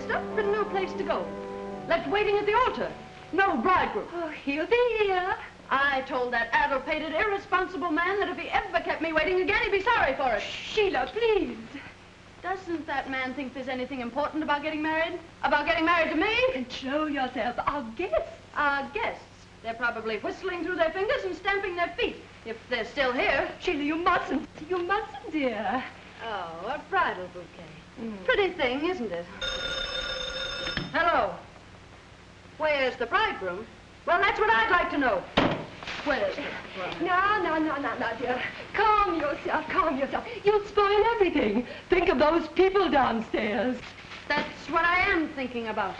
dressed up and no place to go. Left waiting at the altar. No bridegroom. Oh, he'll be here. I told that addle-pated, irresponsible man that if he ever kept me waiting again, he'd be sorry for it. Sheila, please. Doesn't that man think there's anything important about getting married? About getting married to me? Control yourself. Our guests. Our guests. They're probably whistling through their fingers and stamping their feet, if they're still here. Sheila, you mustn't. You mustn't, dear. Oh, a bridal bouquet. Pretty thing, isn't it? Hello. Where's the bridegroom? Well, that's what I'd like to know. Where's the bridegroom? No, dear. Calm yourself. You'll spoil everything. Think of those people downstairs. That's what I am thinking about.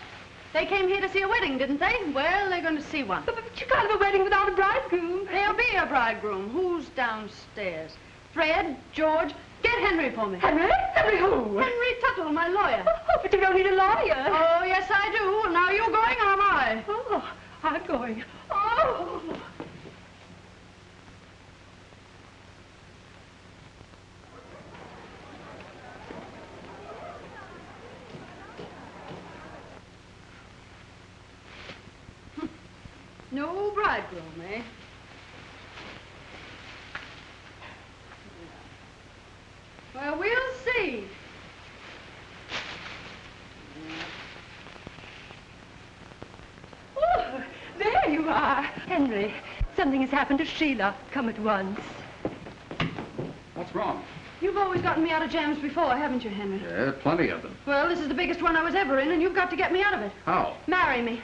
They came here to see a wedding, didn't they? Well, they're going to see one. But you can't have a wedding without a bridegroom. There'll be a bridegroom. Who's downstairs? Fred, George, get Henry for me. Henry? Henry who? Henry Tuttle, my lawyer. Oh, but you don't need a lawyer. Oh, yes, I do. Now you going or am I? Oh, I'm going. Oh. No bridegroom, eh? Well, we'll see. Oh, there you are. Henry, something has happened to Sheila. Come at once. What's wrong? You've always gotten me out of jams before, haven't you, Henry? Yeah, plenty of them. Well, this is the biggest one I was ever in, and you've got to get me out of it. How? Marry me.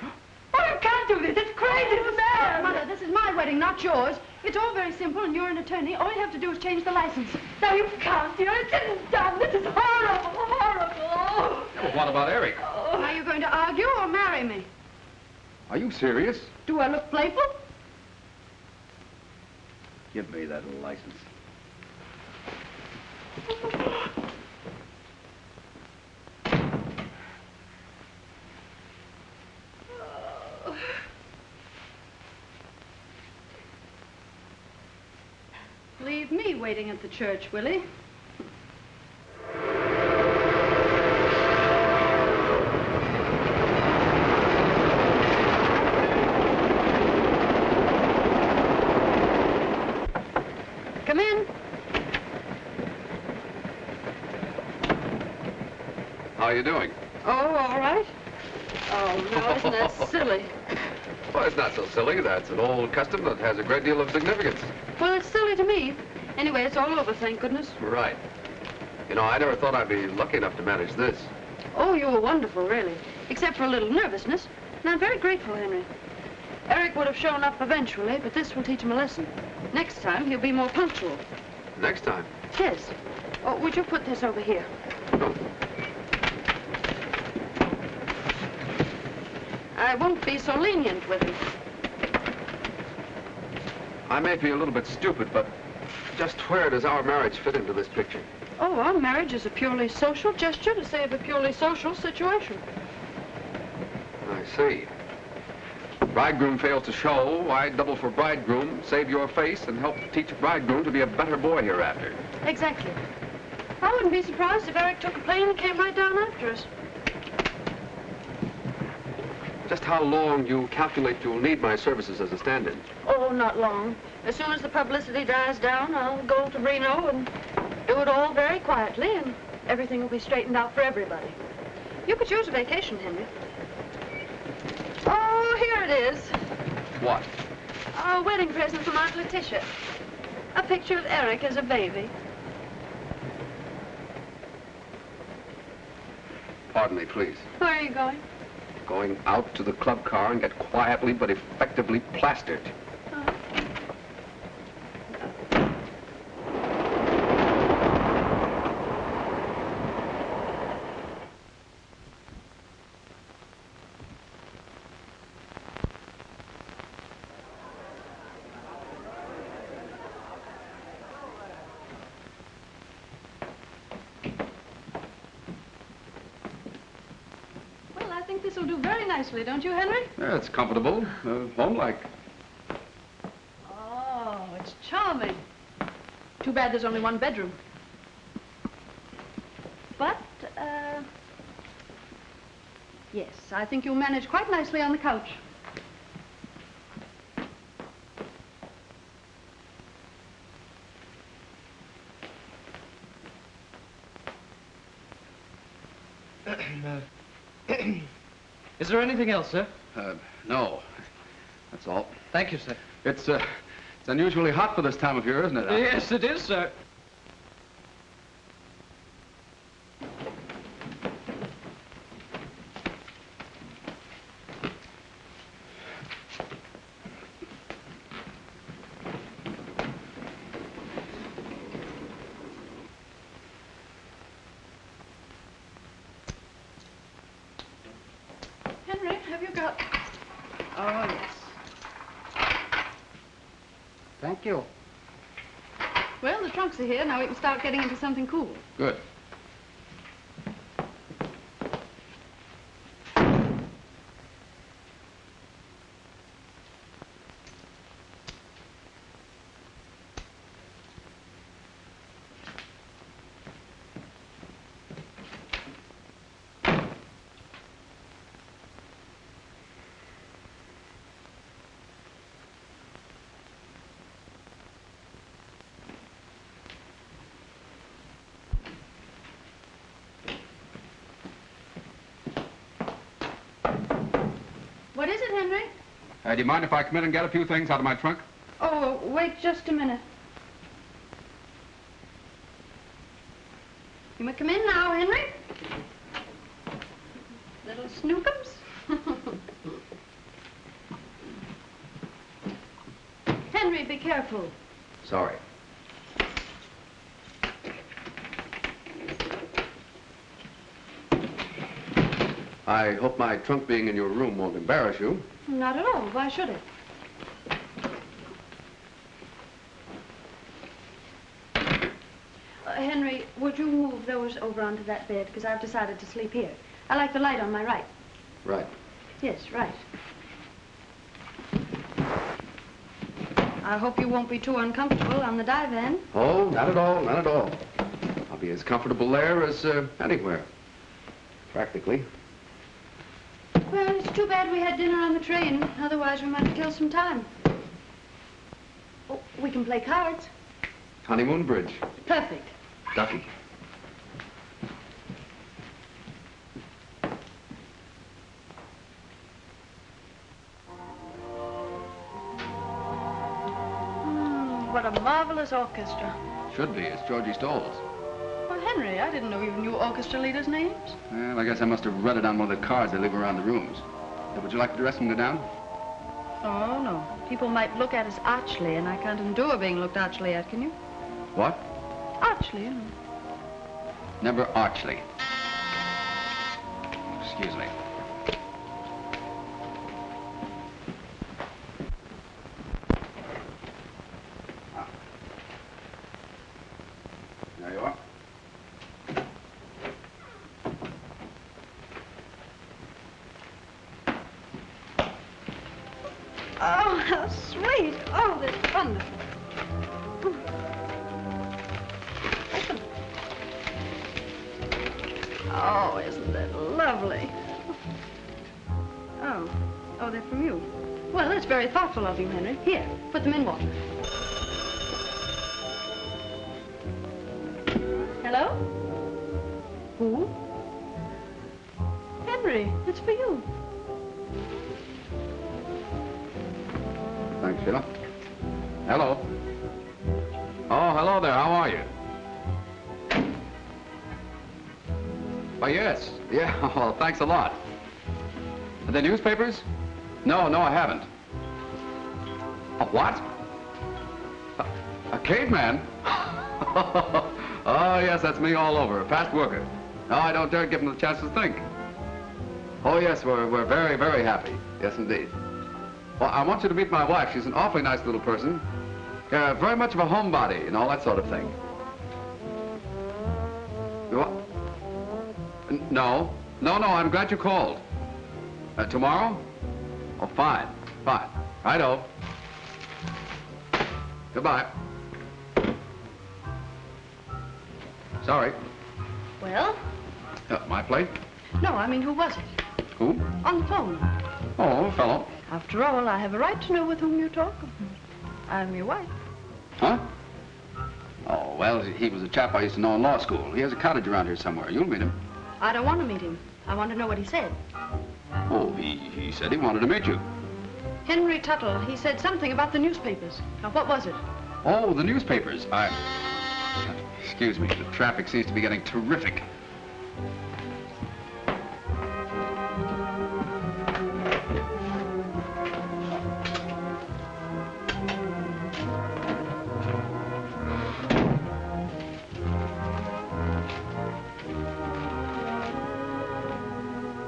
Oh, you can't do this. It's crazy. It's mad. Mother, this is my wedding, not yours. It's all very simple, and you're an attorney. All you have to do is change the license. No, you can't, dear. It isn't done. This is horrible, horrible. Yeah, well, what about Eric? Oh. Are you going to argue or marry me? Are you serious? Do I look playful? Give me that license. Leave me waiting at the church, Willie. Come in. How are you doing? Oh, all right. Oh, no, isn't that silly? Well, it's not so silly. That's an old custom that has a great deal of significance. Well, it's silly to me. Anyway, it's all over, thank goodness. Right. You know, I never thought I'd be lucky enough to manage this. Oh, you were wonderful, really. Except for a little nervousness. And I'm very grateful, Henry. Eric would have shown up eventually, but this will teach him a lesson. Next time, he'll be more punctual. Next time? Yes. Oh, would you put this over here? No. I won't be so lenient with him. I may be a little bit stupid, but just where does our marriage fit into this picture? Oh, our marriage is a purely social gesture to save a purely social situation. I see. Bridegroom fails to show, why double for bridegroom, save your face, and help teach bridegroom to be a better boy hereafter. Exactly. I wouldn't be surprised if Eric took a plane and came right down after us. Just how long do you calculate you'll need my services as a stand-in? Oh, not long. As soon as the publicity dies down, I'll go to Reno and do it all very quietly, and everything will be straightened out for everybody. You could use a vacation, Henry. Oh, here it is. What? A wedding present from Aunt Letitia. A picture of Eric as a baby. Pardon me, please. Where are you going? Going out to the club car and get quietly but effectively plastered. This'll do very nicely, don't you, Henry? Yeah, it's comfortable, home-like. Oh, it's charming. Too bad there's only one bedroom. Yes, I think you'll manage quite nicely on the couch. Is there anything else, sir? No. That's all. Thank you, sir. It's unusually hot for this time of year, isn't it? Yes, it is, sir. Henry, have you got... Oh, yes. Thank you. Well, the trunks are here. Now we can start getting into something cool. Good. What is it, Henry? Do you mind if I come in and get a few things out of my trunk? Oh, wait just a minute. You may come in now, Henry. Little snookums. Henry, be careful. Sorry. I hope my trunk being in your room won't embarrass you. Not at all. Why should it? Henry, would you move those over onto that bed? Because I've decided to sleep here. I like the light on my right. Right. Yes, right. I hope you won't be too uncomfortable on the divan. Oh, not at all, not at all. I'll be as comfortable there as anywhere. Practically. Well, it's too bad we had dinner on the train. Otherwise, we might kill some time. Oh, we can play cards. Honeymoon bridge. Perfect. Ducky. What a marvelous orchestra. Should be. It's Georgie Stoll's. Well, Henry, I didn't know you knew orchestra leaders' names. Well, I guess I must have read it on one of the cards they leave around the rooms. Would you like to dress and go down? Oh, no. People might look at us archly, and I can't endure being looked archly at, can you? What? Archly, you know. Never archly. Excuse me. There you are. Oh, how sweet. Oh, that's wonderful. Open. Oh, isn't that lovely? Oh. Oh, they're from you. Well, that's very thoughtful of you, Henry. Here, put them in water. Hello? Who? Henry, it's for you. Thanks, Sheila. Hello. Oh, hello there. How are you? Oh, yes. Yeah, well, thanks a lot. Are they newspapers? No, I haven't. A what? A caveman? Oh, yes, that's me all over. A fast worker. No, I don't dare give him the chance to think. Oh, yes, we're very, very happy. Yes, indeed. Well, I want you to meet my wife. She's an awfully nice little person. Very much of a homebody and all that sort of thing. What? No, I'm glad you called. Tomorrow? Oh, fine. Righto. Goodbye. Sorry. Well? My plate? No, I mean, who was it? Who? On the phone. Oh, a fellow. After all, I have a right to know with whom you talk. I'm your wife. Huh? Oh, well, he was a chap I used to know in law school. He has a cottage around here somewhere. You'll meet him. I don't want to meet him. I want to know what he said. Oh, he said he wanted to meet you. Henry Tuttle, he said something about the newspapers. Now, what was it? Oh, the newspapers. Excuse me, the traffic seems to be getting terrific.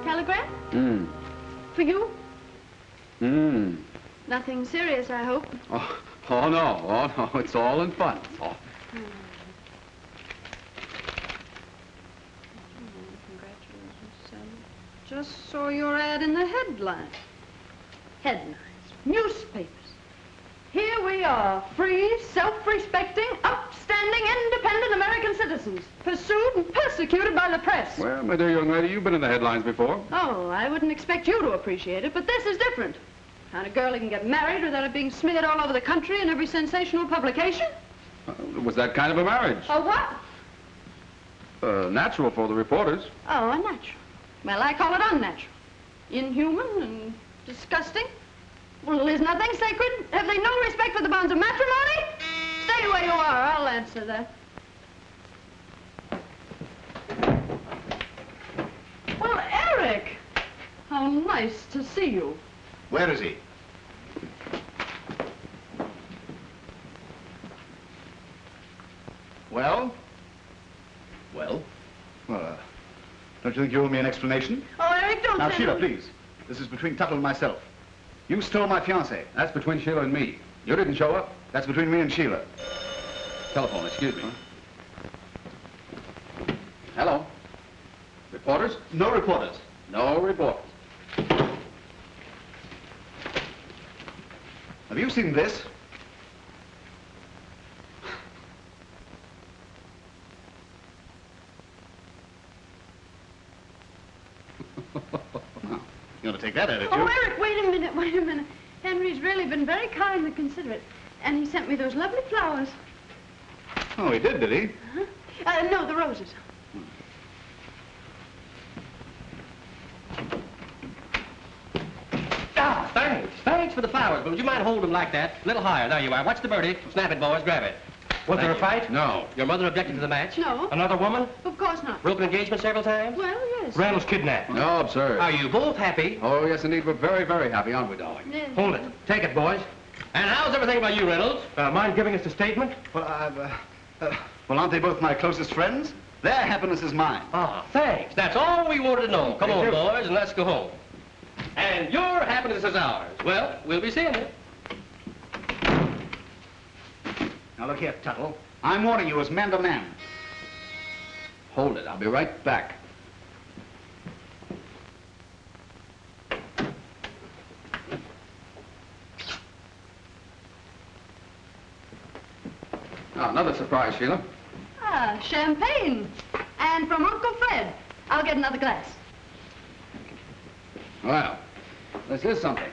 Telegram? For you? Nothing serious, I hope. Oh, no, it's all in fun. Oh. Congratulations, son. Just saw your ad in the headlines. Headlines. Newspapers. Here we are, free, self-respecting, upstanding, independent American citizens, pursued and persecuted by the press. Well, my dear young lady, you've been in the headlines before. Oh, I wouldn't expect you to appreciate it, but this is different. Kind of girl who can get married without it being smeared all over the country in every sensational publication. Was that kind of a marriage? Oh, what? Natural for the reporters. Oh, unnatural. Well, I call it unnatural. Inhuman and disgusting. Well, is nothing sacred? Have they no respect for the bonds of matrimony? Stay where you are. I'll answer that. Well, Eric! How nice to see you. Where is he? Well? Well? Well, don't you think you owe me an explanation? Oh, Eric, don't Now, say Sheila, no. please. This is between Tuttle and myself. You stole my fiancé. That's between Sheila and me. You didn't show up? That's between me and Sheila. Telephone, excuse me. Hello? Reporters? No reporters. No reporters. Have you seen this? You want to take that attitude? Oh, Eric, wait a minute, wait a minute. Henry's really been very kind and considerate. And he sent me those lovely flowers. Oh, he did he? Uh-huh. No, the roses. Ah, thanks. Thanks for the flowers, but would you mind holding them like that? A little higher. There you are. Watch the birdie. Snap it, boys. Grab it. Was there a fight? No. Your mother objected to the match? No. Another woman? Of course not. Broken engagement several times? Well, yes. Reynolds kidnapped. No, absurd. Are you both happy? Oh, yes, indeed. We're very, very happy, aren't we, darling? Yes. Hold it. Take it, boys. And how's everything about you, Reynolds? Mind giving us a statement? Well, well, aren't they both my closest friends? Their happiness is mine. Ah, thanks. That's all we wanted to know. Come Thank on, you. boys, and let's go home. And your happiness is ours. Well, we'll be seeing you. Now, look here, Tuttle. I'm warning you as man to man. Hold it. I'll be right back. Now, another surprise, Sheila. Ah, champagne. And from Uncle Fred. I'll get another glass. Well, this is something.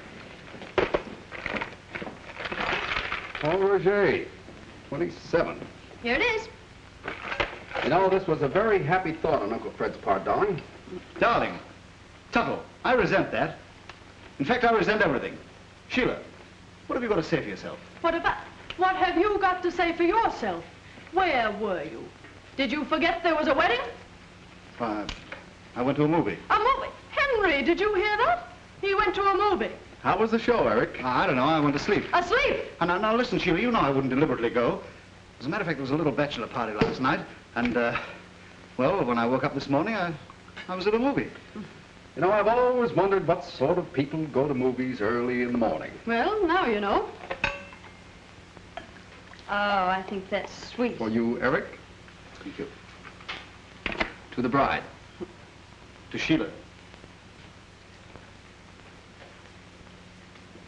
Paul Roger, 27. Here it is. You know, this was a very happy thought on Uncle Fred's part, darling. Darling, Tuttle, I resent that. In fact, I resent everything. Sheila, what have you got to say for yourself? What have you got to say for yourself? Where were you? Did you forget there was a wedding? I went to a movie. A movie? Henry, did you hear that? He went to a movie. How was the show, Eric? I don't know, I went to sleep. Asleep? Now, listen, Sheila, you know I wouldn't deliberately go. As a matter of fact, there was a little bachelor party last night, and, well, when I woke up this morning, I was at a movie. You know, I've always wondered what sort of people go to movies early in the morning. Well, now you know. Oh, I think that's sweet. For you, Eric? Thank you. To the bride. To Sheila.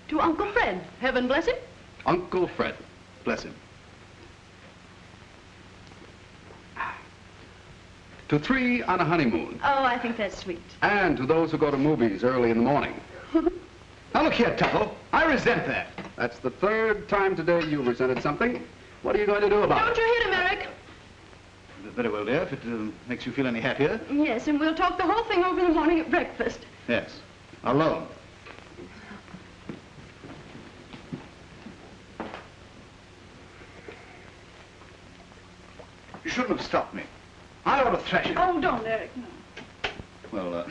To Uncle Fred. Heaven bless him. Uncle Fred. Bless him. To 3 on a honeymoon. Oh, I think that's sweet. And to those who go to movies early in the morning. Now, look here, Tuttle. I resent that. That's the 3rd time today you've resented something. What are you going to do about Don't it? you hit him, Eric? Very well, dear, if it makes you feel any happier. Yes, and we'll talk the whole thing over in the morning at breakfast. Yes. Alone. You shouldn't have stopped me. I ought to thrash you. Oh, don't, Eric. No. Well,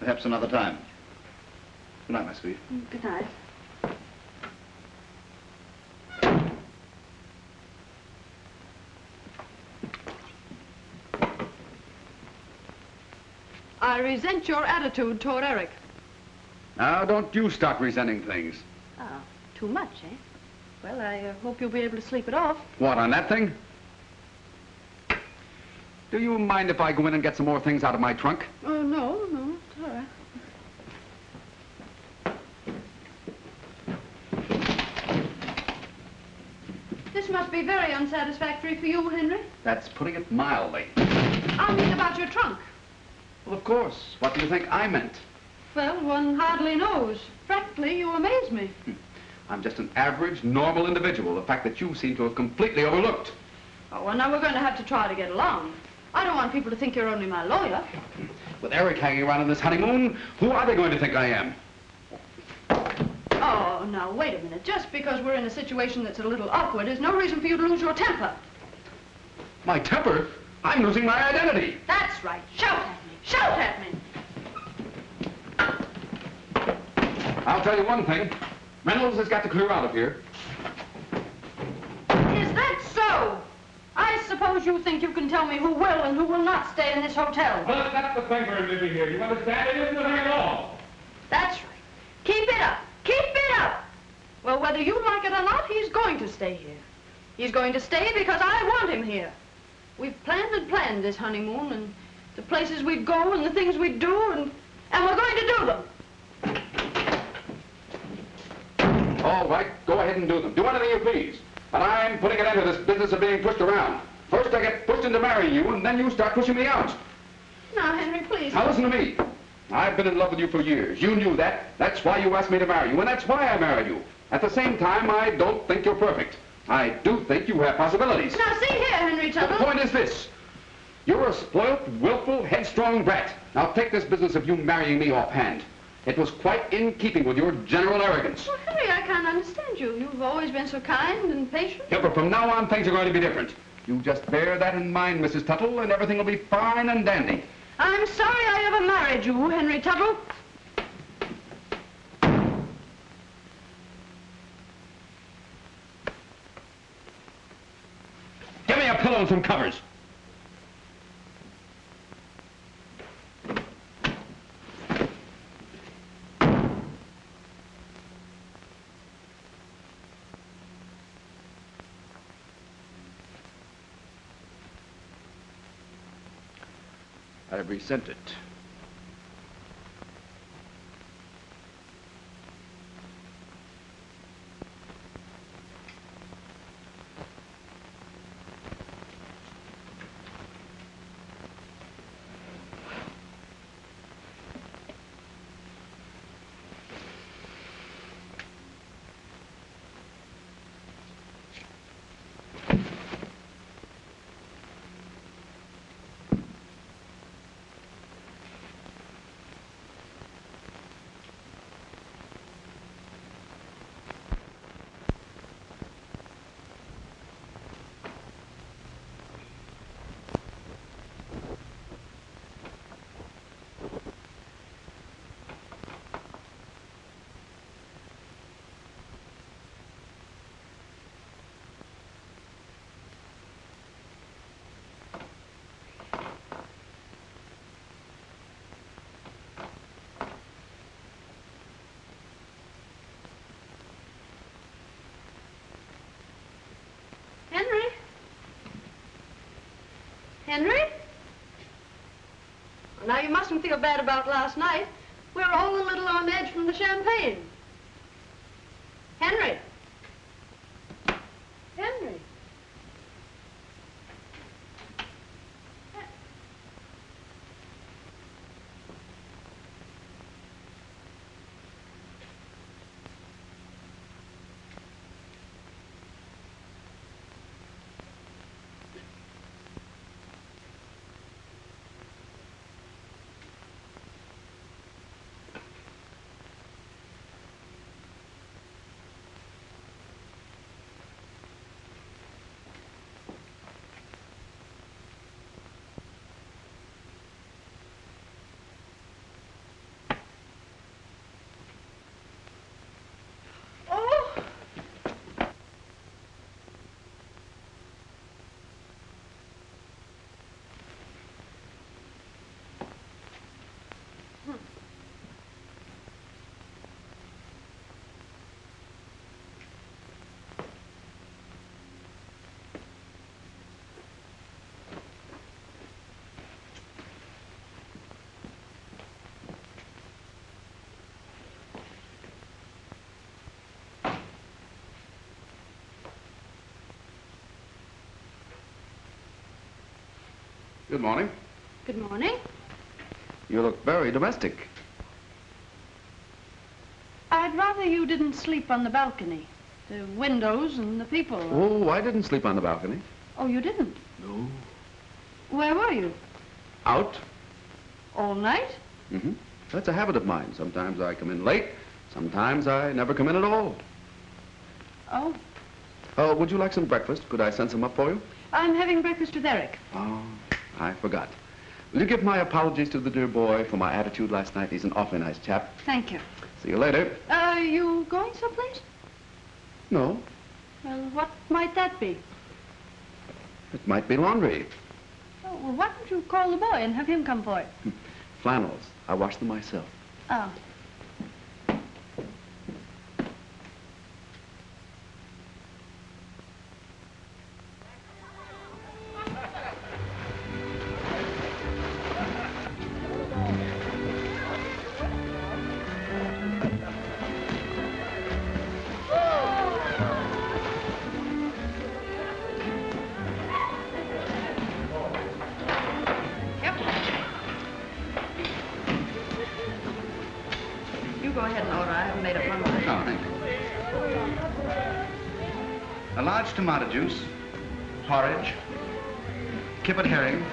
perhaps another time. Good night, my sweet. Good night. I resent your attitude toward Eric. Now, don't you start resenting things. Oh, too much, eh? Well, I hope you'll be able to sleep it off. What, on that thing? Do you mind if I go in and get some more things out of my trunk? Oh, no, it's all right. This must be very unsatisfactory for you, Henry. That's putting it mildly. I mean about your trunk. Well, of course. What do you think I meant? Well, one hardly knows. Practically, you amaze me. I'm just an average, normal individual. The fact that you seem to have completely overlooked. Oh, well, now we're going to have to try to get along. I don't want people to think you're only my lawyer. With Eric hanging around on this honeymoon, who are they going to think I am? Oh, now, wait a minute. Just because we're in a situation that's a little awkward is no reason for you to lose your temper. My temper? I'm losing my identity. That's right. Shout at me. Shout at me. I'll tell you one thing. Reynolds has got to clear out of here. Is that so? I suppose you think you can tell me who will and who will not stay in this hotel. Well, that's the thing for him to be here. You understand? It isn't the thing at all. That's right. Keep it up. Keep it up. Well, whether you like it or not, he's going to stay here. He's going to stay because I want him here. We've planned and planned this honeymoon and the places we'd go and the things we'd do, and we're going to do them. All right, go ahead and do them. Do anything you please. But I'm putting an end to this business of being pushed around. First I get pushed into marrying you, and then you start pushing me out. Now, Henry, please. Now listen to me. I've been in love with you for years. You knew that. That's why you asked me to marry you, and that's why I married you. At the same time, I don't think you're perfect. I do think you have possibilities. Now, see here, Henry The Tuttle. point is this. You're a spoilt, willful, headstrong brat. Now take this business of you marrying me offhand. It was quite in keeping with your general arrogance. Well, Henry, I can't understand you. You've always been so kind and patient. Yeah, but from now on, things are going to be different. You just bear that in mind, Mrs. Tuttle, and everything will be fine and dandy. I'm sorry I ever married you, Henry Tuttle. Give me a pillow and some covers. I resent it. Henry? Well, now, you mustn't feel bad about last night. We're all a little on edge from the champagne. Henry? Henry? Good morning. Good morning. You look very domestic. I'd rather you didn't sleep on the balcony. The windows and the people. Oh, I didn't sleep on the balcony. Oh, you didn't? No. Where were you? Out. All night? Mm-hmm. That's a habit of mine. Sometimes I come in late. Sometimes I never come in at all. Oh. Oh, would you like some breakfast? Could I send some up for you? I'm having breakfast with Eric. Oh, I forgot. Will you give my apologies to the dear boy for my attitude last night? He's an awfully nice chap. Thank you. See you later. Are you going someplace? No, Well, what might that be? it might be laundry. Oh, well, why don't you call the boy and have him come for it? Flannels. I wash them myself. Oh. Go ahead and order. I haven't made up my mind. Oh, thank you. A large tomato juice, porridge, kippered herring,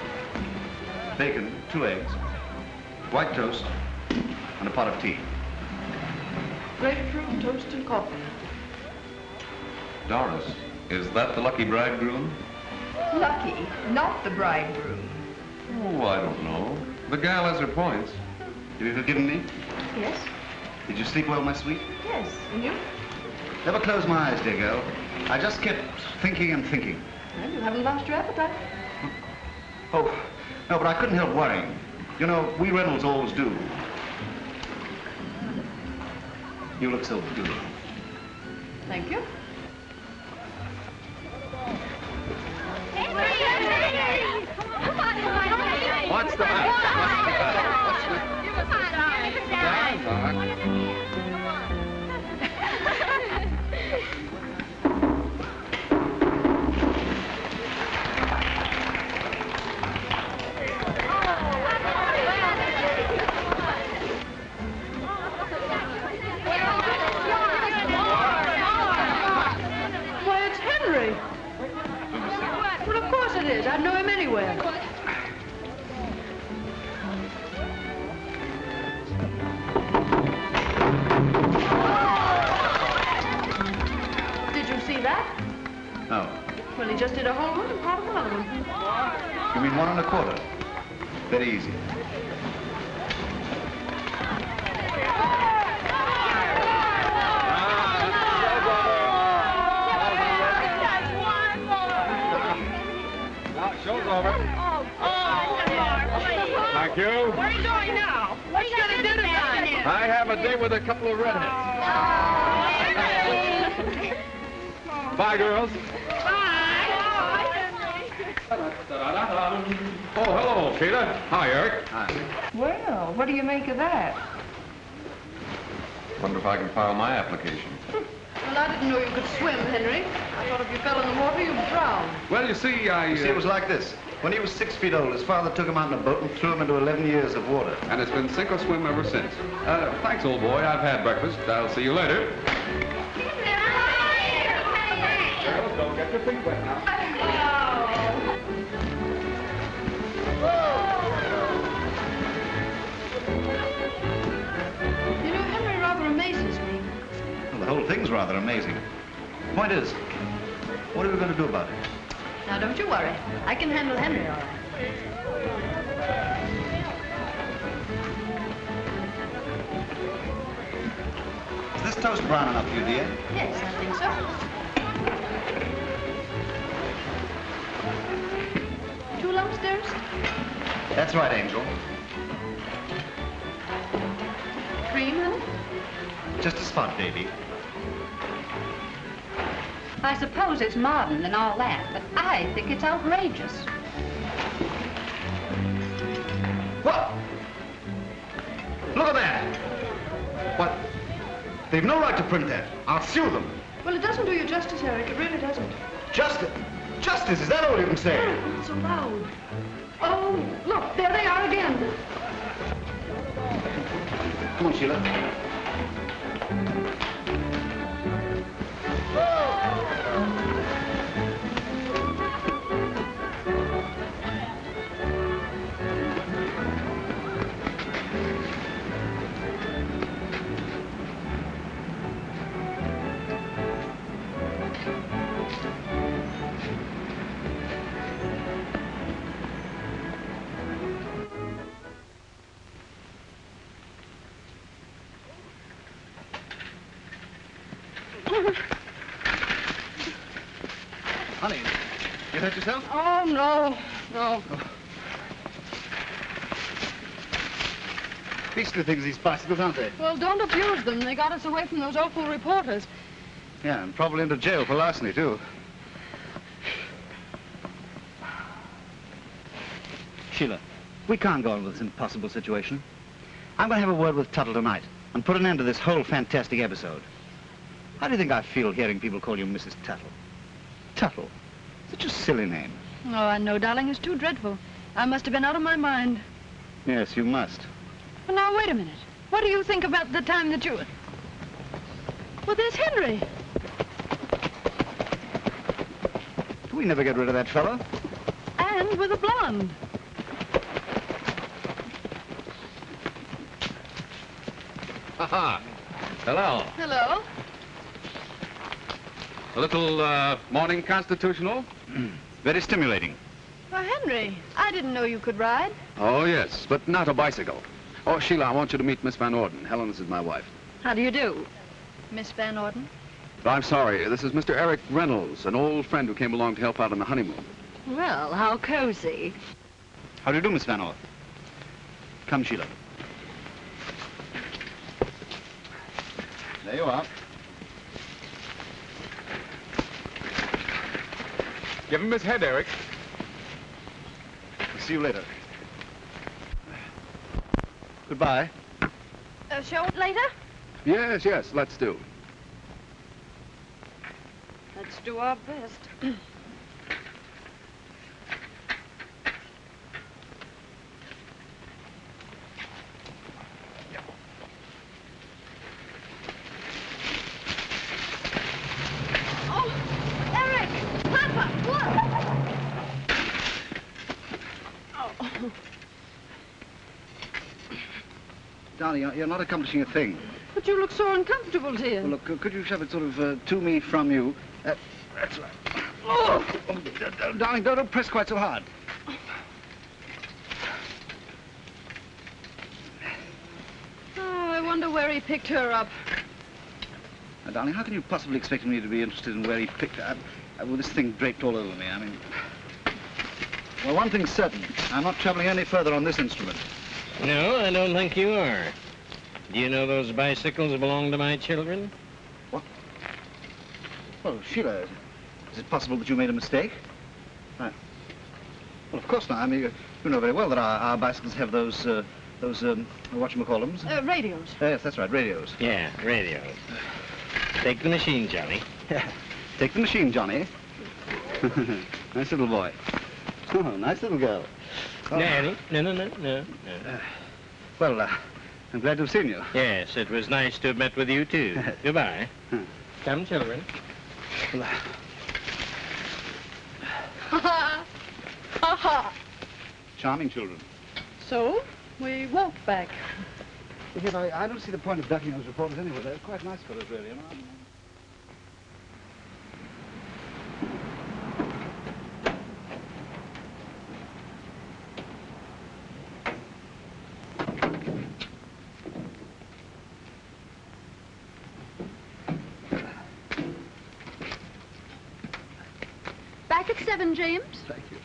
bacon, 2 eggs, white toast, and a pot of tea. Grapefruit, toast, and coffee. Doris, is that the lucky bridegroom? Lucky, not the bridegroom. Oh, I don't know. The gal has her points. Have you forgiven me? Yes? Did you sleep well, my sweet? Yes. And you? Never close my eyes, dear girl. I just kept thinking and thinking. Well, you haven't lost your appetite. Oh, no, but I couldn't help worrying. You know, we Reynolds always do. You look so beautiful. Thank you. What's the matter? Why, it's Henry. Well, of course it is. I'd know him anywhere. Did you see that? No. Well, he just did a whole one and part of another one. You mean 1 1/4? Very easy. Show's over. Thank you. Where are you going now? What are you going to do tonight? I have a date with a couple of redheads. Bye, girls. Oh, hello, Sheila. Hi, Eric. Hi. Well, what do you make of that? Wonder if I can file my application. Well, I didn't know you could swim, Henry. I thought if you fell in the water, you'd drown. Well, you see, You see, it was like this. When he was 6 feet old, his father took him out in a boat and threw him into 11 years of water. And it's been sink or swim ever since. Thanks, old boy. I've had breakfast. I'll see you later. Girls, don't get your feet wet now. You know, Henry rather amazes me. Well, the whole thing's rather amazing. Point is, what are we going to do about it? Now, don't you worry. I can handle Henry all right. Is this toast brown enough for you, dear? Yes, I think so. 2 lumps, dearest? That's right, Angel. Cream, honey? Just a spot, baby. I suppose it's modern and all that, but I think it's outrageous. What? Look at that! What? They've no right to print that. I'll sue them. Well, it doesn't do you justice, Eric. It really doesn't. Justice? Justice, is that all you can say? Oh, not so loud. Oh, look, there they are again. Come on, Sheila. Honey, you hurt yourself? Oh, no, no. Beastly things, these bicycles, aren't they? Well, don't abuse them. They got us away from those awful reporters. Yeah, and probably into jail for larceny, too. Sheila, we can't go on with this impossible situation. I'm going to have a word with Tuttle tonight and put an end to this whole fantastic episode. How do you think I feel hearing people call you Mrs. Tuttle? Tuttle? Such a silly name. Oh, I know, darling. It's too dreadful. I must have been out of my mind. Yes, you must. Well, now, wait a minute. What do you think about the time that you... Well, there's Henry. We never get rid of that fellow. And with a blonde. Ha-ha. Hello. Hello. A little morning constitutional? Very stimulating. Well, Henry, I didn't know you could ride. Oh, yes, but not a bicycle. Oh, Sheila, I want you to meet Miss Van Orden. Helen, this is my wife. How do you do, Miss Van Orden? I'm sorry. This is Mr. Eric Reynolds, an old friend who came along to help out on the honeymoon. Well, how cozy. How do you do, Miss Van Orden? Come, Sheila. There you are. Give him his head, Eric. I'll see you later. Goodbye. Show it later? Yes, yes, let's do. Let's do our best. Oh, Eric! Papa, look! Oh. Darling, you're not accomplishing a thing. But you look so uncomfortable, dear. Well, look, could you shove it sort of to me, from you? That's right. Oh, darling, don't press quite so hard. Oh, I wonder where he picked her up. Now, darling, how can you possibly expect me to be interested in where he picked her up with this thing draped all over me? I mean... Well, one thing's certain. I'm not traveling any further on this instrument. No, I don't think you are. Do you know those bicycles belong to my children? What? Well, Sheila, is it possible that you made a mistake? Well, of course not. I mean, you know very well that our bicycles have those whatchamacallums? Radios. Yes, that's right, radios. Yeah, radios. Take the machine, Johnny. Take the machine, Johnny. Nice little boy. Oh, nice little girl. Oh. Daddy, no. Well, I'm glad to have seen you. Yes, it was nice to have met with you, too. Goodbye. Come, children. Ha ha. Charming children. So, we walked back. Yes, I don't see the point of ducking those reporters anyway. They're quite nice fellows, really, you know. Back at 7, James. Thank you.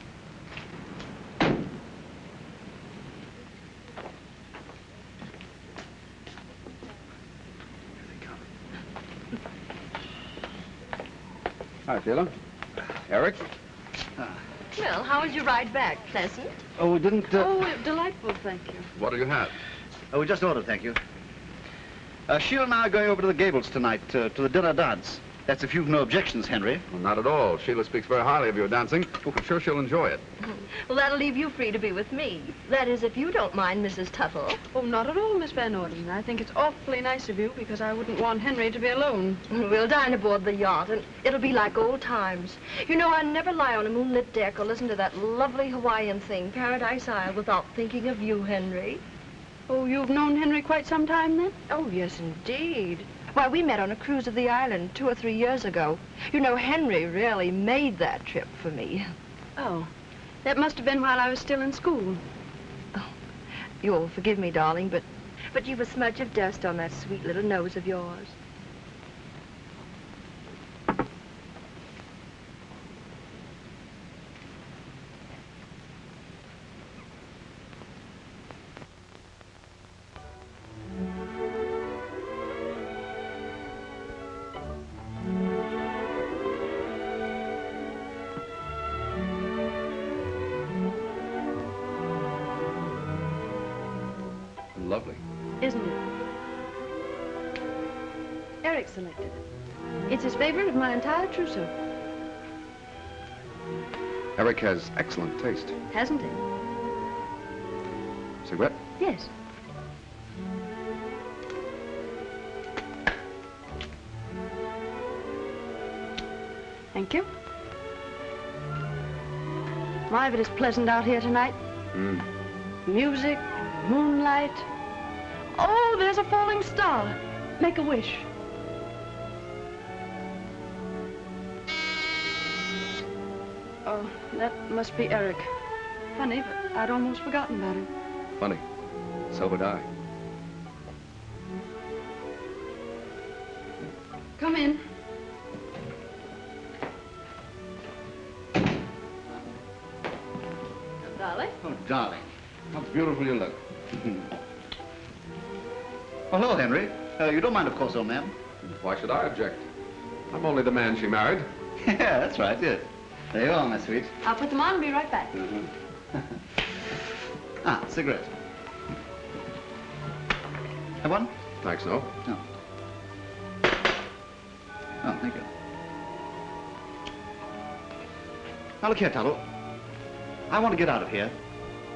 Hi, Sheila. Eric? Well, how was your ride back? Pleasant? Oh, we didn't... Oh, delightful, thank you. What do you have? Oh, we just ordered, thank you. Sheila and I are going over to the Gables tonight, to the dinner dance. That's if you've no objections, Henry. Well, not at all. Sheila speaks very highly of your dancing. I'm sure she'll enjoy it. Well, that'll leave you free to be with me. That is, if you don't mind, Mrs. Tuttle. Oh, not at all, Miss Van Orden. I think it's awfully nice of you because I wouldn't want Henry to be alone. We'll dine aboard the yacht, and it'll be like old times. You know, I never lie on a moonlit deck or listen to that lovely Hawaiian thing, Paradise Isle, without thinking of you, Henry. Oh, you've known Henry quite some time then? Oh, yes, indeed. Why, we met on a cruise of the island 2 or 3 years ago. You know, Henry really made that trip for me. Oh, that must have been while I was still in school. Oh, you'll forgive me, darling, but you've a smudge of dust on that sweet little nose of yours. Lovely. Isn't it? Eric selected it. It's his favorite of my entire trousseau. Eric has excellent taste. Hasn't he? Cigarette? Yes. Thank you. My, but it's pleasant out here tonight. Music, moonlight. Oh, there's a falling star. Make a wish. Oh, that must be Eric. Funny, but I'd almost forgotten about him. Funny. So would I. Come in. Darling? Oh, darling. How beautiful you look. Oh, hello, Henry. You don't mind, of course, old man. Why should I object? I'm only the man she married. Yeah, that's right, yes. There you are, my sweet. I'll put them on and be right back. Ah, cigarette. Have one? Thanks, no. No. Oh, thank you. Now, look here, Tuttle. I want to get out of here.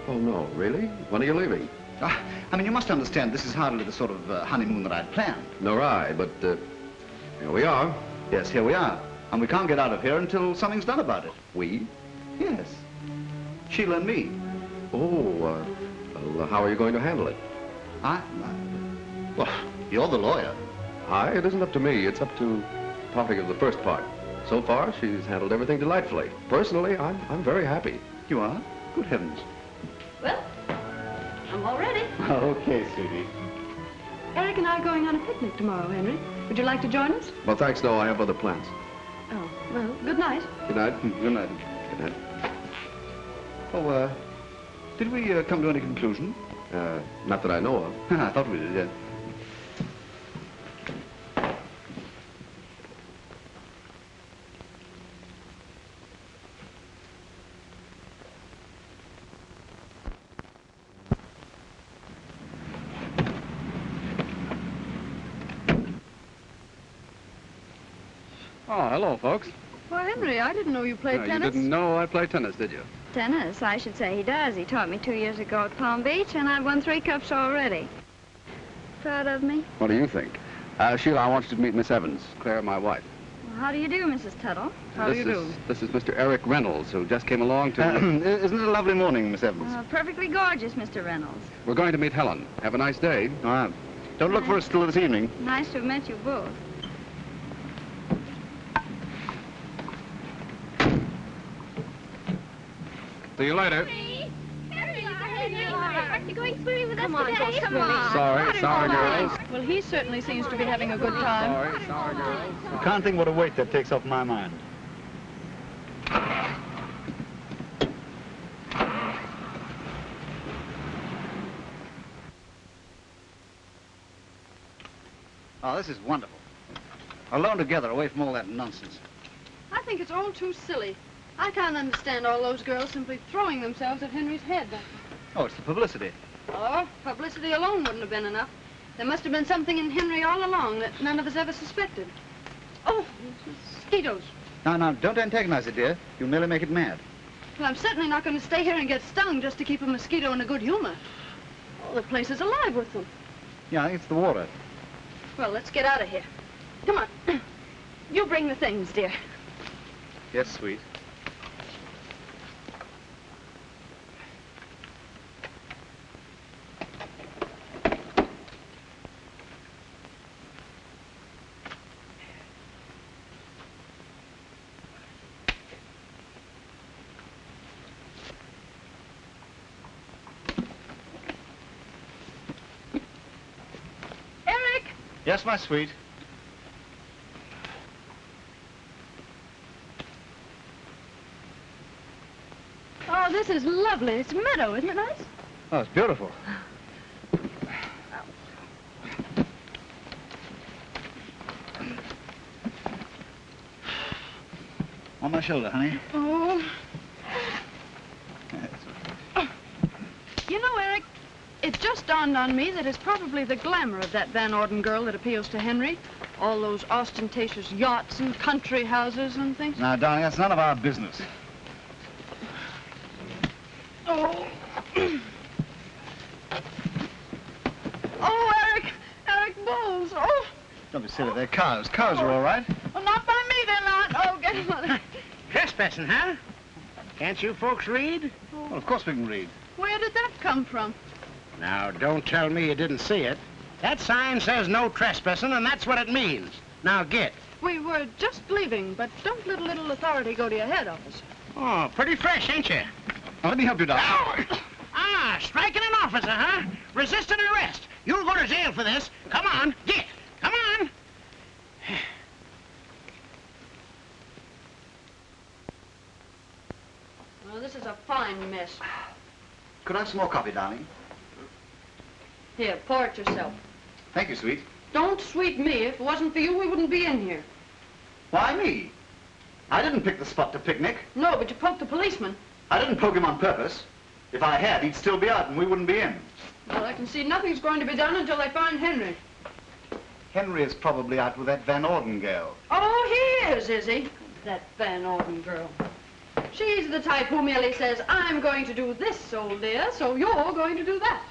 Oh, no, really? When are you leaving? I mean, you must understand, this is hardly the sort of honeymoon that I'd planned. Nor I, but here we are. Yes, here we are. And we can't get out of here until something's done about it. We? Yes. Sheila and me. Oh, well, how are you going to handle it? Well, you're the lawyer. It isn't up to me. It's up to party of the first part. So far, she's handled everything delightfully. Personally, I'm very happy. You are? Good heavens. Well, I'm all ready. Okay, sweetie. Eric and I are going on a picnic tomorrow, Henry. Would you like to join us? Well, thanks, no. I have other plans. Oh, well, good night. Good night. Good night. Good night. Oh, did we come to any conclusion? Not that I know of. I thought we did, yeah. Oh, hello, folks. Why, Henry, I didn't know you played tennis. You didn't know I play tennis, did you? Tennis, I should say he does. He taught me 2 years ago at Palm Beach, and I've won 3 cups already. Proud of me? What do you think? Sheila, I want you to meet Miss Evans, Claire, my wife. Well, how do you do, Mrs. Tuttle? How do you do? This is Mr. Eric Reynolds, who just came along to... Isn't it a lovely morning, Miss Evans? Perfectly gorgeous, Mr. Reynolds. We're going to meet Helen. Have a nice day. All right. Don't look for us till this evening. Nice to have met you both. See you later. Aren't you going swimming with us today? Come on. Sorry, girls. Well, he certainly seems to be having a good time. Sorry, girls. You can't think what a weight that takes off my mind. Oh, this is wonderful. Alone together, away from all that nonsense. I think it's all too silly. I can't understand all those girls simply throwing themselves at Henry's head. Oh, it's the publicity. Oh, publicity alone wouldn't have been enough. There must have been something in Henry all along that none of us ever suspected. Oh, mosquitoes. Now, don't antagonize it, dear. You'll merely make it mad. Well, I'm certainly not going to stay here and get stung just to keep a mosquito in a good humor. Oh, the place is alive with them. Yeah, I think it's the water. Well, let's get out of here. Come on. You bring the things, dear. Yes, sweet. Yes, my sweet. Oh, this is lovely. It's a meadow, isn't it nice? Oh, it's beautiful. On my shoulder, honey. Oh. You know, Eric, it just dawned on me that it's probably the glamour of that Van Orden girl that appeals to Henry. All those ostentatious yachts and country houses and things. Now, darling, that's none of our business. Oh. Oh, Eric, bulls. Oh. Don't be silly, they're cows. Cows are all right. Well, not by me, they're not. Oh, get him on. Trespassing, huh? Can't you folks read? Well, of course we can read. Where did that come from? Now, don't tell me you didn't see it. That sign says no trespassing, and that's what it means. Now, get. We were just leaving, but don't let a little authority go to your head, officer. Oh, pretty fresh, ain't you? Now, let me help you, darling. Ah, striking an officer, huh? Resisting arrest. You'll go to jail for this. Come on, get. Come on. Well, this is a fine mess. Could I have some more coffee, darling? Here, pour it yourself. Thank you, sweet. Don't sweet me. If it wasn't for you, we wouldn't be in here. Why me? I didn't pick the spot to picnic. No, but you poked the policeman. I didn't poke him on purpose. If I had, he'd still be out and we wouldn't be in. Well, I can see nothing's going to be done until they find Henry. Henry is probably out with that Van Orden girl. Oh, he is he? That Van Orden girl. She's the type who merely says, I'm going to do this, old dear, so you're going to do that.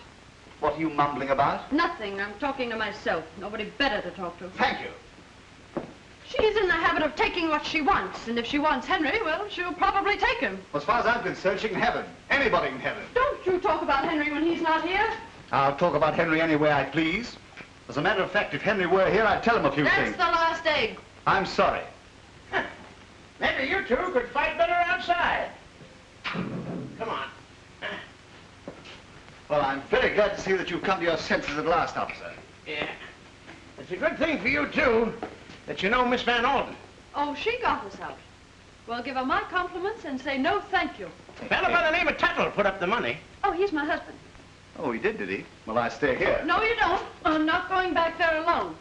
What are you mumbling about? Nothing. I'm talking to myself. Nobody better to talk to. Thank you. She's in the habit of taking what she wants, and if she wants Henry, well, she'll probably take him. As far as I'm concerned, she can have him. Anybody can have him. Don't you talk about Henry when he's not here. I'll talk about Henry any way I please. As a matter of fact, if Henry were here, I'd tell him a few That's things. the last egg. I'm sorry. Maybe you two could fight better outside. Come on. Well, I'm very glad to see that you've come to your senses at last, officer. Yeah. It's a good thing for you, too, that you know Miss Van Orden. Oh, she got us out. Well, give her my compliments and say no thank you. A fellow by the name of Tuttle put up the money. Oh, he's my husband. Oh, he did he? Well, I stay here. No, you don't. I'm not going back there alone.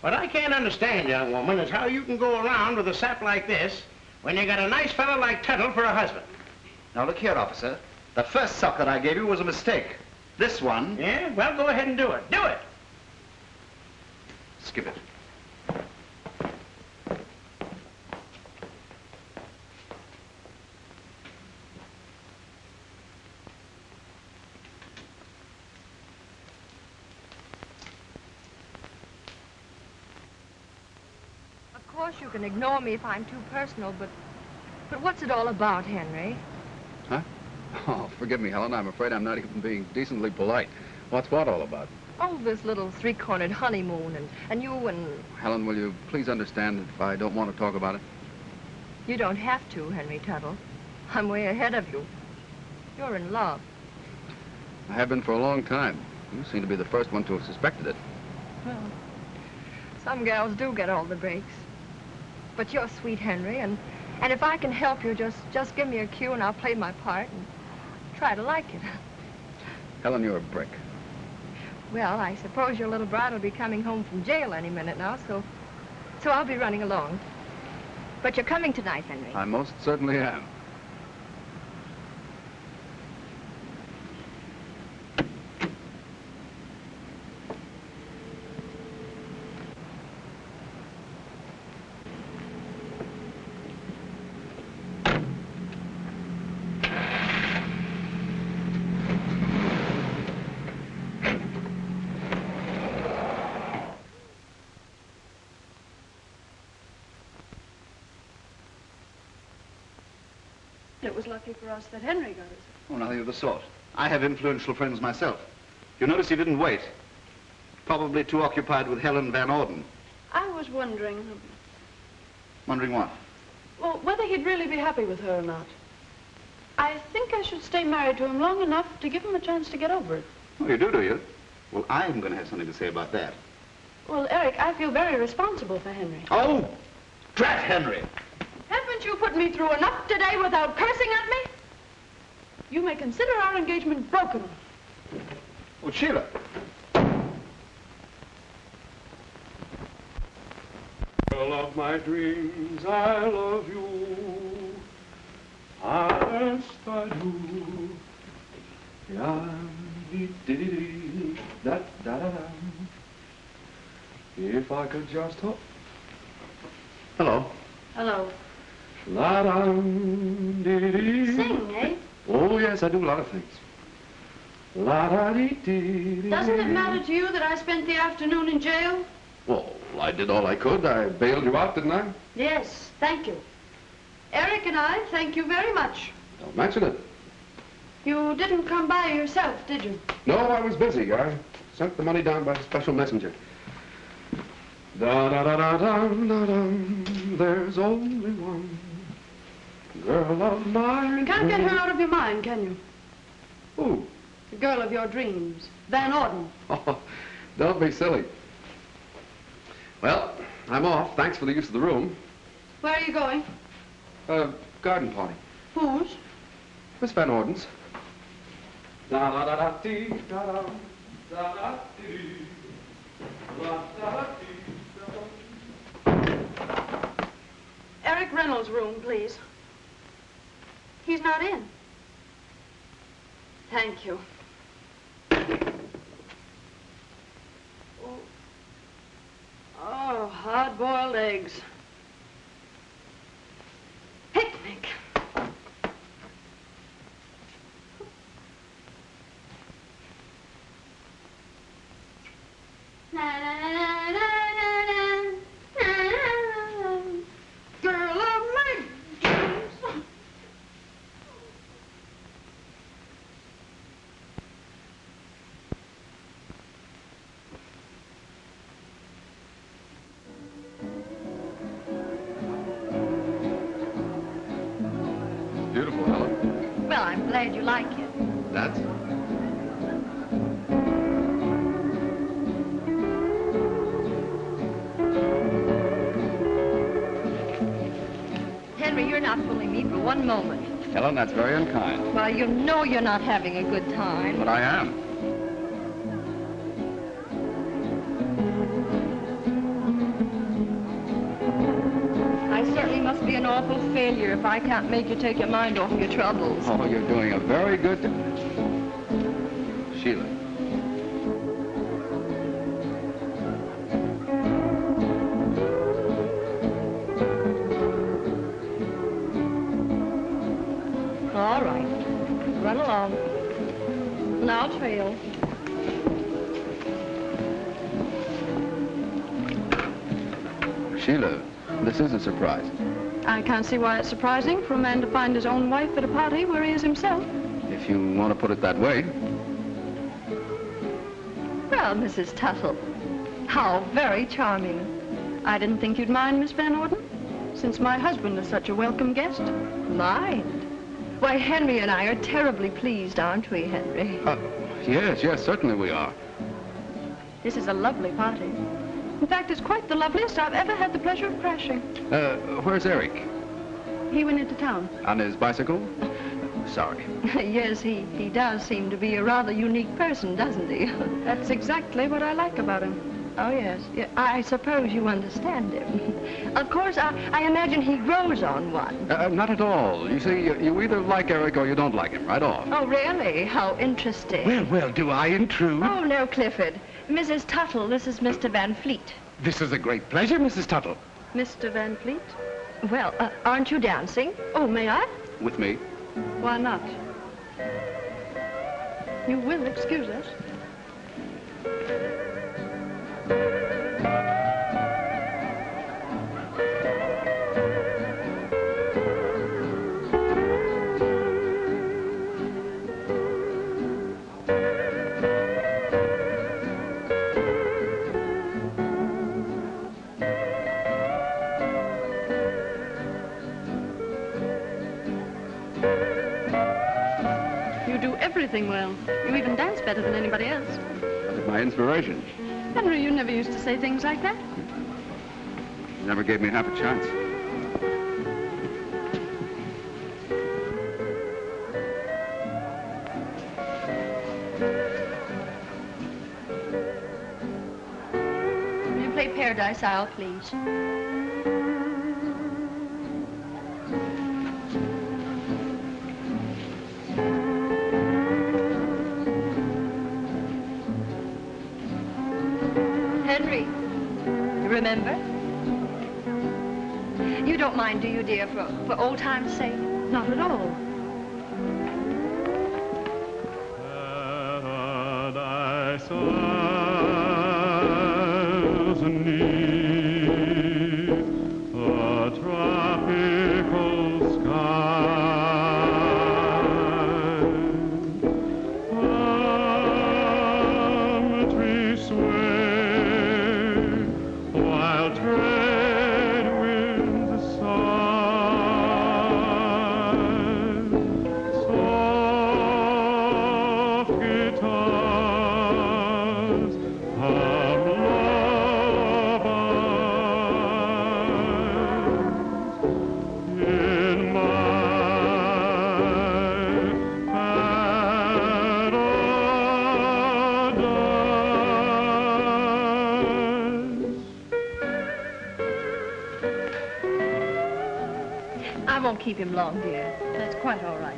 What I can't understand, young woman, is how you can go around with a sap like this when you got a nice fellow like Tuttle for a husband. Now, look here, officer. The first suck that I gave you was a mistake. This one... Yeah? Well, go ahead and do it. Do it! Skip it. Of course, you can ignore me if I'm too personal, but what's it all about, Henry? Huh? Oh, forgive me, Helen. I'm afraid I'm not even being decently polite. What's what all about? Oh, this little three-cornered honeymoon, and you and... Helen, will you please understand if I don't want to talk about it? You don't have to, Henry Tuttle. I'm way ahead of you. You're in love. I have been for a long time. You seem to be the first one to have suspected it. Well, some gals do get all the breaks. But you're sweet, Henry, and if I can help you, just give me a cue and I'll play my part and try to like it. Helen, you're a brick. Well, I suppose your little bride will be coming home from jail any minute now, so I'll be running along. But you're coming tonight, Henry. I most certainly am. It was lucky for us that Henry got us. Oh, nothing of the sort. I have influential friends myself. You notice he didn't wait. Probably too occupied with Helen Van Orden. I was wondering... Wondering what? Well, whether he'd really be happy with her or not. I think I should stay married to him long enough to give him a chance to get over it. Oh, you do you? Well, I'm going to have something to say about that. Well, Eric, I feel very responsible for Henry. Oh, drat Henry! Haven't you put me through enough today without cursing at me? You may consider our engagement broken. Well, Sheila. Girl of my dreams, I love you. Yes, I do. Yeah, dee dee dee, da da da da. If I could just hope. Hello. Hello. La da dee dee. Sing, eh? Oh yes, I do a lot of things. La da dee dee. Doesn't it matter to you that I spent the afternoon in jail? Well, I did all I could. I bailed you out, didn't I? Yes, thank you. Eric and I thank you very much. Don't mention it. You didn't come by yourself, did you? No, I was busy. I sent the money down by special messenger. Da da da da da da da. There's only one girl of mine. You can't get her out of your mind, can you? Who? The girl of your dreams, Van Orden. Oh, don't be silly. Well, I'm off. Thanks for the use of the room. Where are you going? Garden party. Whose? Miss Van Orden's. Da da da da dee da da da da dee da da dee. Eric Reynolds' room, please. He's not in. Thank you. Oh, hard-boiled eggs. Picnic. Girl of my dreams. Beautiful, Helen. Well, I'm glad you like it. That's... Henry, you're not fooling me for one moment. Helen, that's very unkind. Well, you know you're not having a good time. But I am. I certainly must be an awful failure if I can't make you take your mind off your troubles. Oh, you're doing a very good... Sheila. All right. Run along. And I'll trail. Sheila, this is a surprise. I can't see why it's surprising for a man to find his own wife at a party where he is himself. If you want to put it that way. Well, Mrs. Tuttle, how very charming. I didn't think you'd mind, Miss Van Orden, since my husband is such a welcome guest. Mind? Why, Henry and I are terribly pleased, aren't we, Henry? Yes, certainly we are. This is a lovely party. In fact, it's quite the loveliest I've ever had the pleasure of crashing. Where's Eric? He went into town. On his bicycle? Sorry. Yes, he does seem to be a rather unique person, doesn't he? That's exactly what I like about him. Oh, yes. Yeah, I suppose you understand him. Of course, I imagine he grows on one. Not at all. You see, you either like Eric or you don't like him, right off. Oh, really? How interesting. Well, do I intrude? Oh, no, Clifford. Mrs. Tuttle, this is Mr. Van Fleet. This is a great pleasure, Mrs. Tuttle. Mr. Van Fleet? Well, aren't you dancing? Oh, may I? With me? Why not? You will excuse us. sing well. You even dance better than anybody else. That's my inspiration. Henry, you never used to say things like that. You never gave me half a chance. Will you play Paradise Isle, please? Henry, you remember? You don't mind, do you, dear, for old time's sake? Not at all. Paradise Isles neath a tropical sky. Palm trees sway while trade winds sigh. Soft guitars hum lullabies in my paradise. I won't keep him long, dear. That's quite all right.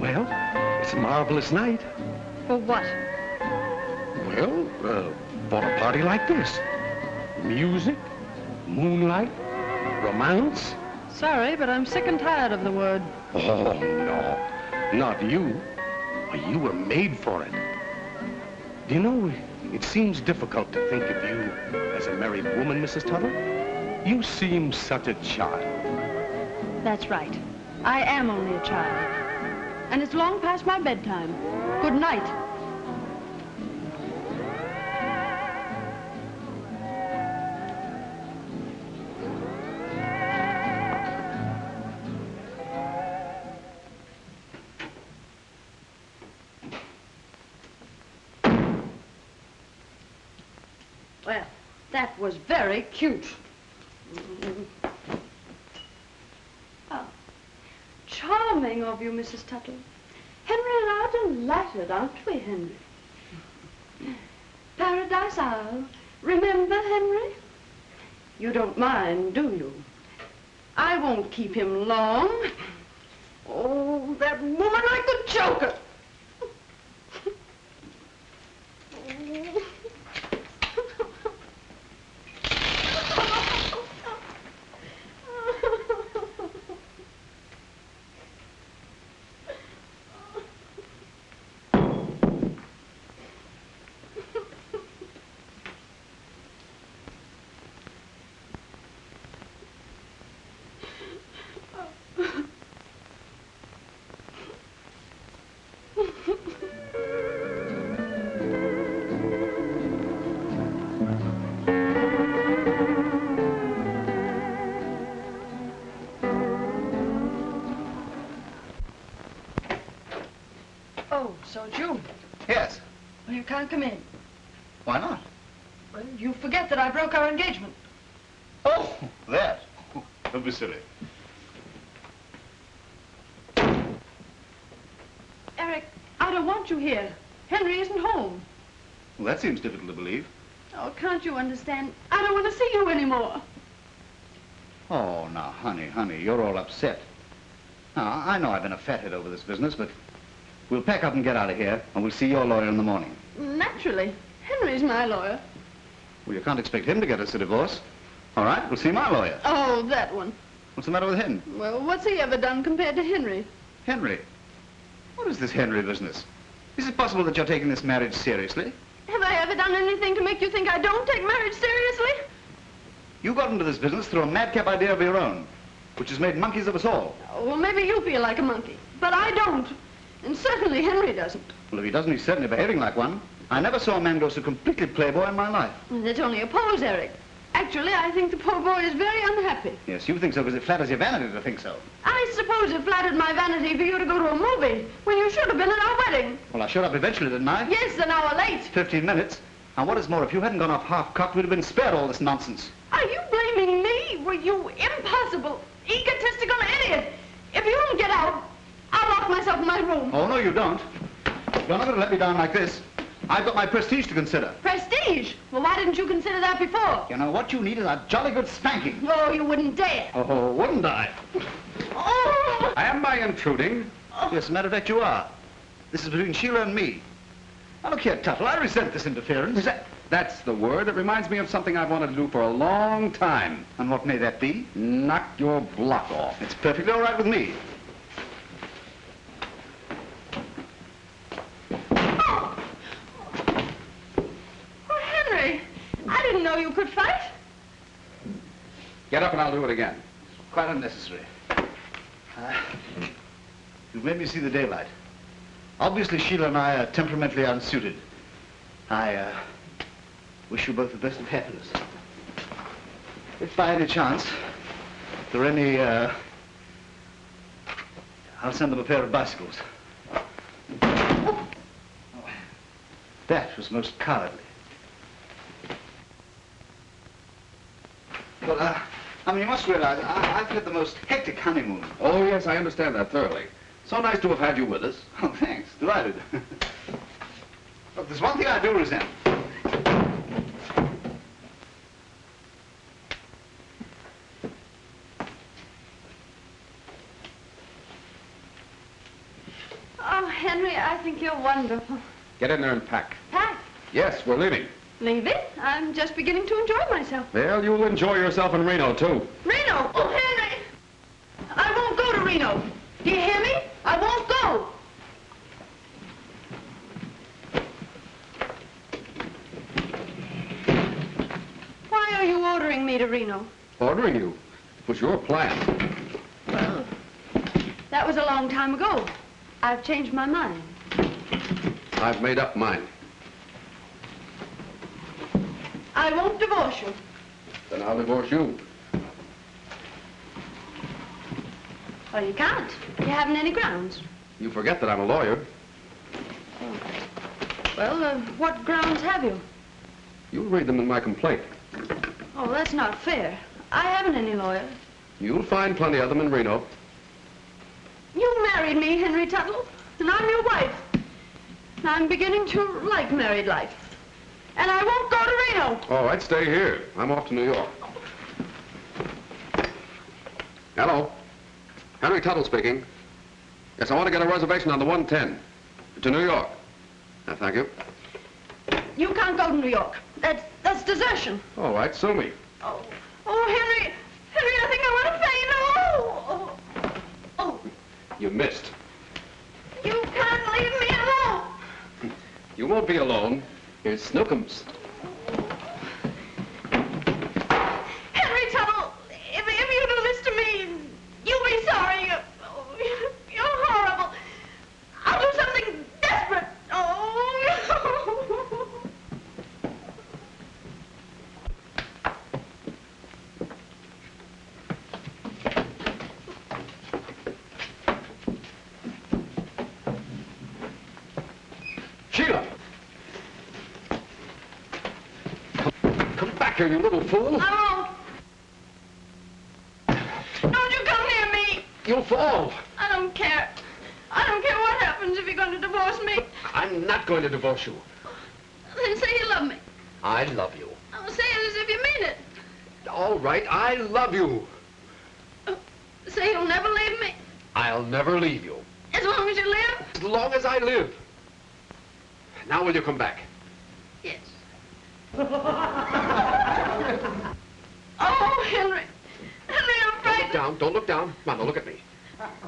Well, it's a marvelous night. For what? Well, for a party like this. Music, moonlight, romance. Sorry, but I'm sick and tired of the word. Oh, no, not you. Why, you were made for it. Do you know, it seems difficult to think of you as a married woman, Mrs. Tuttle. You seem such a child. That's right. I am only a child. And it's long past my bedtime. Good night. Well, that was very cute. Oh, charming of you, Mrs. Tuttle. Henry and I are delighted, aren't we, Henry? Paradise Isle. Remember, Henry? You don't mind, do you? I won't keep him long. Oh, that woman like the Joker. Oh, so it's you. Yes. Well, you can't come in. Why not? Well, you forget that I broke our engagement. Oh, that. Don't be silly. Eric, I don't want you here. Henry isn't home. Well, that seems difficult to believe. Oh, can't you understand? I don't want to see you anymore. Oh, now, honey, you're all upset. Now, I know I've been a fathead over this business, but we'll pack up and get out of here, and we'll see your lawyer in the morning. Naturally. Henry's my lawyer. Well, you can't expect him to get us a divorce. All right, we'll see my lawyer. Oh, that one. What's the matter with him? Well, what's he ever done compared to Henry? Henry? What is this Henry business? Is it possible that you're taking this marriage seriously? Have I ever done anything to make you think I don't take marriage seriously? You got into this business through a madcap idea of your own. which has made monkeys of us all. Oh, well, maybe you feel like a monkey, but I don't. And certainly Henry doesn't. Well, if he doesn't, he's certainly behaving like one. I never saw a man go so completely playboy in my life. Well, that's only a pose, Eric. Actually, I think the poor boy is very unhappy. Yes, you think so because it flatters your vanity to think so. I suppose it flattered my vanity for you to go to a movie when you should have been at our wedding. Well, I showed up eventually, didn't I? Yes, an hour late. 15 minutes. And what is more, if you hadn't gone off half-cocked, we'd have been spared all this nonsense. Are you blaming me? Well, you impossible, egotistical idiot. If you don't get out, I'll lock myself in my room. Oh, no, you don't. You're not going to let me down like this. I've got my prestige to consider. Prestige? Well, why didn't you consider that before? You know, what you need is a jolly good spanking. Oh, you wouldn't dare. Oh, wouldn't I? Oh! Am I intruding? Yes, as a matter of fact, you are. This is between Sheila and me. Now, look here, Tuttle, I resent this interference. That's the word. It reminds me of something I've wanted to do for a long time. And what may that be? Knock your block off. It's perfectly all right with me. I didn't know you could fight. Get up and I'll do it again. Quite unnecessary. You've made me see the daylight. Obviously, Sheila and I are temperamentally unsuited. I wish you both the best of happiness. If by any chance there are any, I'll send them a pair of bicycles. Oh, that was most cowardly. Well, I mean, you must realize, I've had the most hectic honeymoon. Oh, yes, I understand that thoroughly. So nice to have had you with us. Oh, thanks. Delighted. Look, there's one thing I do resent. Oh, Henry, I think you're wonderful. Get in there and pack. Pack? Yes, we're leaving. Leaving? I'm just beginning to enjoy myself. Well, you'll enjoy yourself in Reno, too. Reno? Oh, Henry! I won't go to Reno. Do you hear me? I won't go. Why are you ordering me to Reno? Ordering you? It was your plan. Well, that was a long time ago. I've changed my mind. I've made up mine. I won't divorce you. Then I'll divorce you. Well, you can't. You haven't any grounds. You forget that I'm a lawyer. Oh. Well, what grounds have you? You'll read them in my complaint. Oh, that's not fair. I haven't any lawyer. You'll find plenty of them in Reno. You married me, Henry Tuttle, and I'm your wife. And I'm beginning to like married life. And I won't go to Reno. All right, stay here. I'm off to New York. Hello. Henry Tuttle speaking. Yes, I want to get a reservation on the 110 to New York. Thank you. You can't go to New York. That's desertion. All right, sue me. Oh, Henry. Henry, I think I want to faint. Oh. You missed. You can't leave me alone. You won't be alone. Here's Snookums. Henry Tuttle, if you do this to me, you'll be sorry. You're horrible. I'll do something desperate. Oh. Sheila! Come back here, you little fool. I won't. Don't you come near me. You'll fall. I don't care. I don't care what happens if you're going to divorce me. I'm not going to divorce you. Then say you love me. I love you. Oh, say it as if you mean it. All right, I love you. Say you'll never leave me. I'll never leave you. As long as you live? As long as I live. Now will you come back? Yes. Oh, Henry. Henry, I'm Don't frightened. look down. Don't look down. Come on, now look at me. That's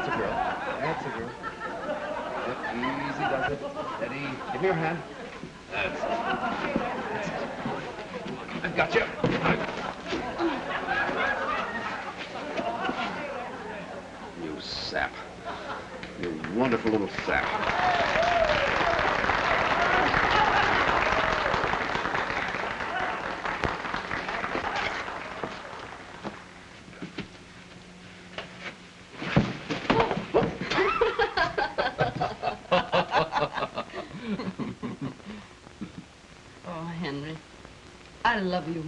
a girl. That's a girl. Easy does it. Steady. Give me your hand. That's it. That's it. I've got you. sap. You wonderful little sap. Oh, Henry, I love you.